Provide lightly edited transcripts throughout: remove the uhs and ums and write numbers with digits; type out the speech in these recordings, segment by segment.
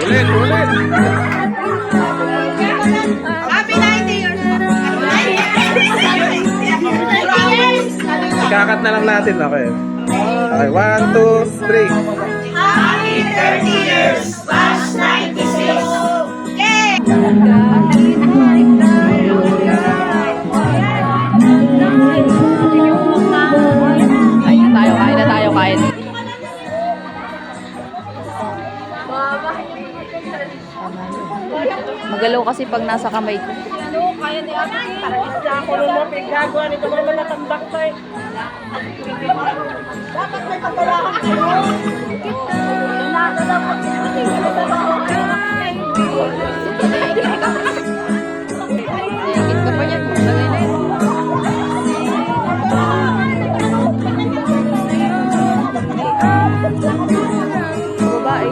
Ulit, ulit. Happy 90 years. Ikakat na lang natin. Okay. Okay, 1, 2, 3. Happy 30 years. Bash 96. Yay! Ayun tayo, kain na tayo, kain. Magalaw kasi pag nasa kamay ko. Kaya ni Ate. Ako naman pinagagawa nito naman natambak ko eh. Dapat may pagkalahan kayo. Higit ka pa yan. Lagay na yun. Babae.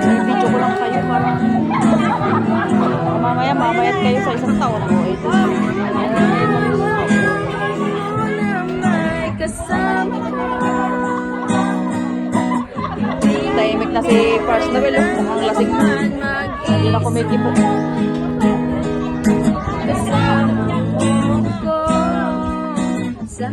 Video ko lang kayo parang mamayat kayo sa isang taon. Tahimik na si First Noel. Mukhang lasing na. Hindi na kumikipo. Sa